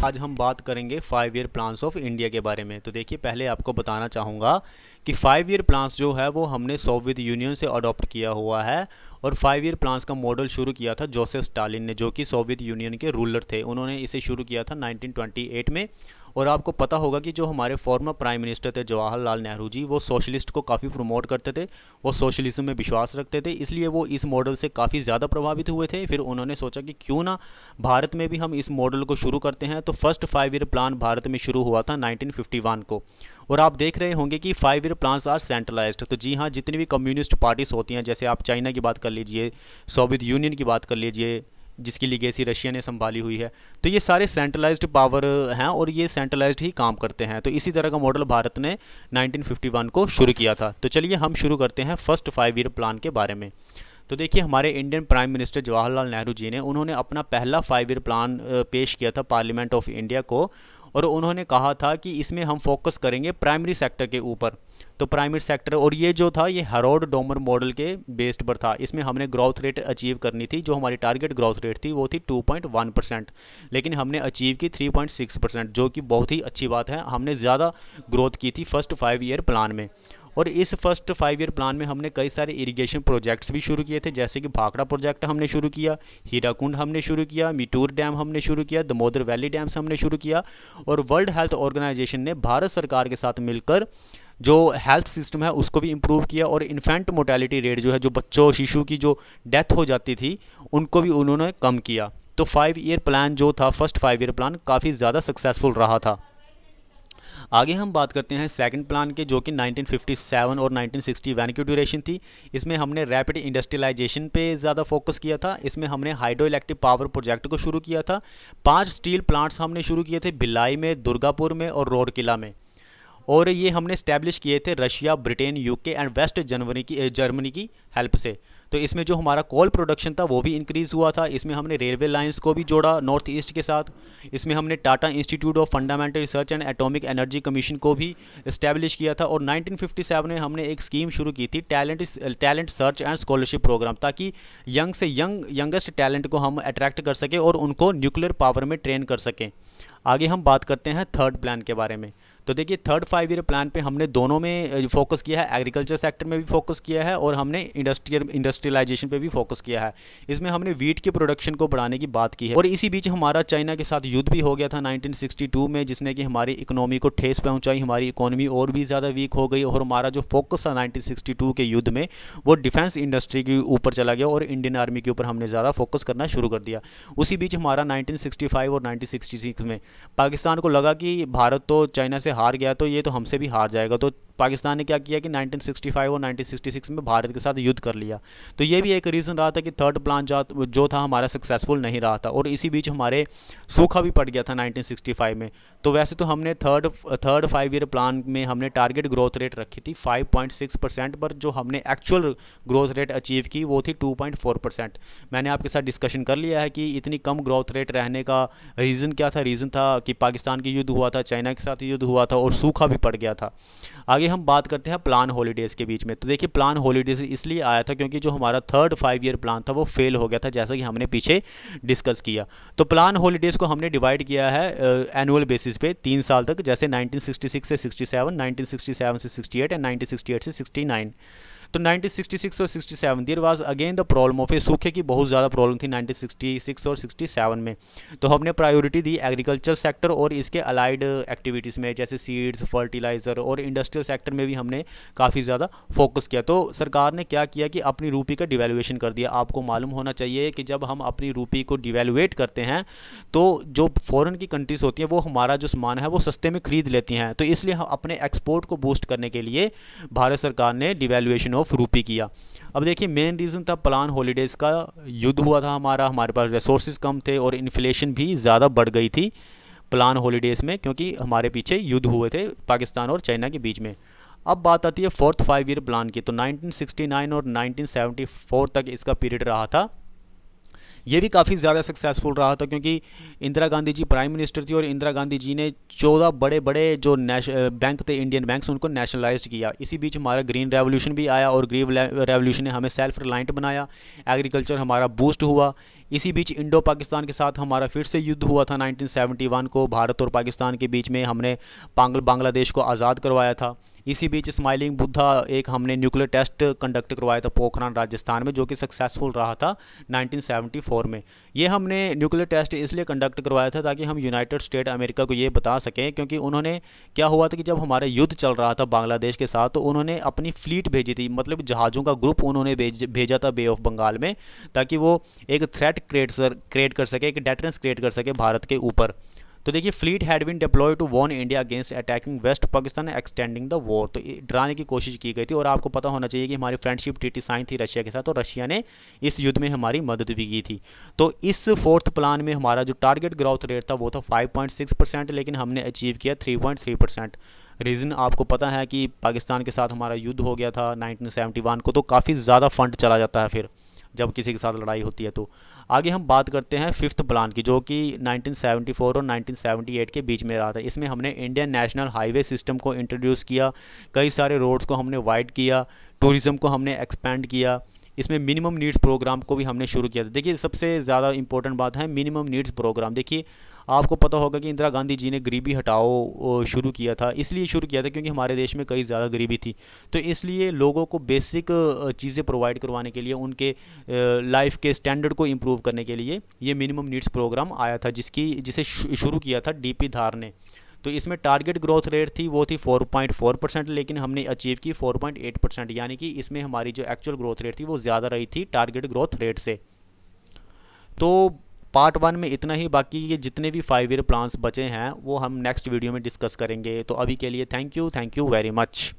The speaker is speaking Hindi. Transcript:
आज हम बात करेंगे 5 ईयर प्लान्स ऑफ इंडिया के बारे में। तो देखिए, पहले आपको बताना चाहूँगा कि 5 ईयर प्लान्स जो है वो हमने सोवियत यूनियन से अडॉप्ट किया हुआ है। और 5 ईयर प्लान्स का मॉडल शुरू किया था जोसेफ स्टालिन ने, जो कि सोवियत यूनियन के रूलर थे। उन्होंने इसे शुरू किया था 1928 में। और आपको पता होगा कि जो हमारे फॉर्मर प्राइम मिनिस्टर थे जवाहरलाल नेहरू जी, वो सोशलिस्ट को काफ़ी प्रमोट करते थे, वो सोशलिज्म में विश्वास रखते थे, इसलिए वो इस मॉडल से काफ़ी ज़्यादा प्रभावित हुए थे। फिर उन्होंने सोचा कि क्यों ना भारत में भी हम इस मॉडल को शुरू करते हैं। तो फर्स्ट 5 ईयर प्लान भारत में शुरू हुआ था 1951 को। और आप देख रहे होंगे कि 5 ईयर प्लान्स आर सेंट्रलाइज्ड। तो जी हाँ, जितनी भी कम्युनिस्ट पार्टीज होती हैं, जैसे आप चाइना की बात कर लीजिए, सोवियत यूनियन की बात कर लीजिए, जिसकी लीगेसी रशिया ने संभाली हुई है, तो ये सारे सेंट्रलाइज्ड पावर हैं और ये सेंट्रलाइज्ड ही काम करते हैं। तो इसी तरह का मॉडल भारत ने 1951 को शुरू किया था। तो चलिए हम शुरू करते हैं फर्स्ट 5 ईयर प्लान के बारे में। तो देखिए, हमारे Indian prime minister Jawaharlal Nehru ji ने उन्होंने अपना पहला 5 ईयर प्लान पेश किया था पार्लियामेंट ऑफ इंडिया को। और उन्होंने कहा था कि इसमें हम फोकस करेंगे प्राइमरी सेक्टर के ऊपर। तो प्राइमरी सेक्टर, और ये जो था ये हेरोल्ड डोमर मॉडल के बेस्ड पर था। इसमें हमने ग्रोथ रेट अचीव करनी थी, जो हमारी टारगेट ग्रोथ रेट थी वो थी 2.1%, लेकिन हमने अचीव की 3.6%, जो कि बहुत ही अच्छी बात है। हमने ज़्यादा ग्रोथ की थी फर्स्ट 5 ईयर प्लान में। और इस फर्स्ट 5 ईयर प्लान में हमने कई सारे इरिगेशन प्रोजेक्ट्स भी शुरू किए थे, जैसे कि भाखड़ा प्रोजेक्ट हमने शुरू किया, हीराकुंड हमने शुरू किया, मिटूर डैम हमने शुरू किया, दामोदर वैली डैम्स हमने शुरू किया। और वर्ल्ड हेल्थ ऑर्गेनाइजेशन ने भारत सरकार के साथ मिलकर जो हेल्थ सिस्टम है उसको भी इम्प्रूव किया। और इन्फेंट मोर्टेलिटी रेट जो है, जो बच्चों शिशु की जो डेथ हो जाती थी, उनको भी उन्होंने कम किया। तो 5 ईयर प्लान जो था फर्स्ट 5 ईयर प्लान काफ़ी ज़्यादा सक्सेसफुल रहा था। आगे हम बात करते हैं सेकंड प्लान के, जो कि 1957 और 1961 की ड्यूरेशन थी। इसमें हमने रैपिड इंडस्ट्रियलाइजेशन पे ज़्यादा फोकस किया था। इसमें हमने हाइड्रो इलेक्ट्रिक पावर प्रोजेक्ट को शुरू किया था। 5 स्टील प्लांट्स हमने शुरू किए थे भिलाई में, दुर्गापुर में और रोरकिला में। और ये हमने स्टैब्लिश किए थे Russia, Britain, UK and West Germany की हेल्प से। तो इसमें जो हमारा कोल प्रोडक्शन था वो भी इंक्रीज़ हुआ था। इसमें हमने रेलवे लाइंस को भी जोड़ा नॉर्थ ईस्ट के साथ। इसमें हमने Tata institute of fundamental research and atomic energy commission को भी इस्टेब्लिश किया था। और 1957 में हमने एक स्कीम शुरू की थी, talent search and scholarship programme, ताकि यंग से यंगेस्ट टैलेंट को हम अट्रैक्ट कर सकें और उनको न्यूक्लियर पावर में ट्रेन कर सकें। आगे हम बात करते हैं थर्ड प्लान के बारे में। तो देखिए, थर्ड 5 ईयर प्लान पे हमने दोनों में फोकस किया है, एग्रीकल्चर सेक्टर में भी फोकस किया है और हमने इंडस्ट्रियलाइजेशन पे भी फोकस किया है। इसमें हमने वीट की प्रोडक्शन को बढ़ाने की बात की है। और इसी बीच हमारा चाइना के साथ युद्ध भी हो गया था 1962 में, जिसने कि हमारी इकोनॉमी को ठेस पहुंचाई। हमारी इकोनॉमी और भी ज़्यादा वीक हो गई और हमारा जो फोकस था 1962 के युद्ध में वो डिफेंस इंडस्ट्री के ऊपर चला गया और इंडियन आर्मी के ऊपर हमने ज़्यादा फोकस करना शुरू कर दिया। उसी बीच हमारा 1965 और 1966 में पाकिस्तान को लगा कि भारत तो चाइना से हार गया, तो ये तो हमसे भी हार जाएगा। तो पाकिस्तान ने क्या किया कि 1965 और 1966 में भारत के साथ युद्ध कर लिया। तो ये भी एक रीज़न रहा था कि थर्ड प्लान जो था हमारा सक्सेसफुल नहीं रहा था। और इसी बीच हमारे सूखा भी पड़ गया था 1965 में। तो वैसे तो हमने थर्ड 5 ईयर प्लान में हमने टारगेट ग्रोथ रेट रखी थी 5.6%, पर जो हमने एक्चुअल ग्रोथ रेट अचीव की वो थी 2.4%। मैंने आपके साथ डिस्कशन कर लिया है कि इतनी कम ग्रोथ रेट रहने का रीज़न क्या था। रीज़न था कि पाकिस्तान की युद्ध हुआ था, चाइना के साथ युद्ध हुआ था और सूखा भी पड़ गया था। आगे हम बात करते हैं प्लान हॉलीडेज़ के बीच में। तो देखिए, प्लान हॉलीडेज़ इसलिए आया था क्योंकि जो हमारा थर्ड 5 ईयर प्लान था वो फेल हो गया था, जैसा कि हमने पीछे डिस्कस किया। तो प्लान हॉलीडेज़ को हमने डिवाइड किया है एनुअल बेसिस पे 3 साल तक, जैसे 1966 से 67, 1967 से 68 एंड 1968 से 69। तो 1966 और 67 there was again the problem of a, सूखे की बहुत ज़्यादा प्रॉब्लम थी 1966 और 67 में। तो हमने प्रायोरिटी दी एग्रीकल्चर सेक्टर और इसके अलाइड एक्टिविटीज़ में, जैसे सीड्स, फर्टिलाइज़र और इंडस्ट्रियल सेक्टर में भी हमने काफ़ी ज़्यादा फोकस किया। तो सरकार ने क्या किया कि अपनी रूपी का डिवेल्युएशन कर दिया। आपको मालूम होना चाहिए कि जब हम अपनी रूपी को डिवेल्युएट करते हैं तो जो फॉरेन की कंट्रीज़ होती हैं वो हमारा जो सामान है वो सस्ते में खरीद लेती हैं। तो इसलिए हम अपने एक्सपोर्ट को बूस्ट करने के लिए भारत सरकार ने डिवेल्युएशन ऑफ रूपी किया। अब देखिए, मेन रीज़न था प्लान हॉलीडेज़ का, युद्ध हुआ था हमारे पास रिसोर्सेज कम थे और इन्फ्लेशन भी ज़्यादा बढ़ गई थी प्लान हॉलीडेज़ में, क्योंकि हमारे पीछे युद्ध हुए थे पाकिस्तान और चाइना के बीच में। अब बात आती है फोर्थ 5 ईयर प्लान की। तो 1969 और 1974 तक इसका पीरियड रहा था। ये भी काफ़ी ज़्यादा सक्सेसफुल रहा था क्योंकि इंदिरा गांधी जी प्राइम मिनिस्टर थी और इंदिरा गांधी जी ने 14 बड़े बड़े जो बैंक थे, इंडियन बैंक्स, उनको नेशनलाइज किया। इसी बीच हमारा ग्रीन रेवोल्यूशन भी आया और ग्रीन रेवोल्यूशन ने हमें सेल्फ रिलायंट बनाया। एग्रीकल्चर हमारा बूस्ट हुआ। इसी बीच इंडो पाकिस्तान के साथ हमारा फिर से युद्ध हुआ था 1971 को। भारत और पाकिस्तान के बीच में हमने बांग्लादेश को आज़ाद करवाया था। इसी बीच स्माइलिंग बुद्धा एक हमने न्यूक्लियर टेस्ट कंडक्ट करवाया था पोखरान राजस्थान में, जो कि सक्सेसफुल रहा था 1974 में। ये हमने न्यूक्लियर टेस्ट इसलिए कंडक्ट करवाया था ताकि हम यूनाइटेड स्टेट अमेरिका को ये बता सकें, क्योंकि उन्होंने क्या हुआ था कि जब हमारा युद्ध चल रहा था बांग्लादेश के साथ, तो उन्होंने अपनी फ्लीट भेजी थी, मतलब जहाज़ों का ग्रुप उन्होंने भेजा था बे ऑफ बंगाल में, ताकि वो एक थ्रेट क्रिएट कर सके, एक डेटरेंस क्रिएट कर सके भारत के ऊपर। तो देखिए, fleet had been deploy to warn India against attacking West Pakistan extending the war. तो डराने की कोशिश की गई थी। और आपको पता होना चाहिए कि हमारी फ्रेंडशिप ट्रीटी साइन थी रशिया के साथ, और रशिया ने इस युद्ध में हमारी मदद भी की थी। तो इस फोर्थ प्लान में हमारा जो टारगेट ग्रोथ रेट था वो था 5.6%, लेकिन हमने अचीव किया 3.3%। रीज़न आपको पता है कि पाकिस्तान के साथ हमारा युद्ध हो गया था 1971 को, तो काफ़ी ज़्यादा फंड चला जाता है फिर जब किसी के साथ लड़ाई होती है। तो आगे हम बात करते हैं फिफ्थ प्लान की, जो कि 1974 और 1978 के बीच में रहा था। इसमें हमने इंडियन नेशनल हाईवे सिस्टम को इंट्रोड्यूस किया, कई सारे रोड्स को हमने वाइड किया, टूरिज़्म को हमने एक्सपेंड किया। इसमें मिनिमम नीड्स प्रोग्राम को भी हमने शुरू किया था। देखिए, सबसे ज़्यादा इंपॉर्टेंट बात है मिनिमम नीड्स प्रोग्राम। देखिए, आपको पता होगा कि इंदिरा गांधी जी ने गरीबी हटाओ शुरू किया था, इसलिए शुरू किया था क्योंकि हमारे देश में कई ज़्यादा गरीबी थी। तो इसलिए लोगों को बेसिक चीज़ें प्रोवाइड करवाने के लिए, उनके लाइफ के स्टैंडर्ड को इम्प्रूव करने के लिए ये मिनिमम नीड्स प्रोग्राम आया था, जिसे शुरू किया था डीपी धार ने। तो इसमें टारगेट ग्रोथ रेट थी वो थी 4.4%, लेकिन हमने अचीव की 4.8%, यानी कि इसमें हमारी जो एक्चुअल ग्रोथ रेट थी वो ज़्यादा रही थी टारगेट ग्रोथ रेट से। तो पार्ट 1 में इतना ही, बाकी ये जितने भी 5 ईयर प्लान्स बचे हैं वो हम नेक्स्ट वीडियो में डिस्कस करेंगे। तो अभी के लिए थैंक यू वेरी मच।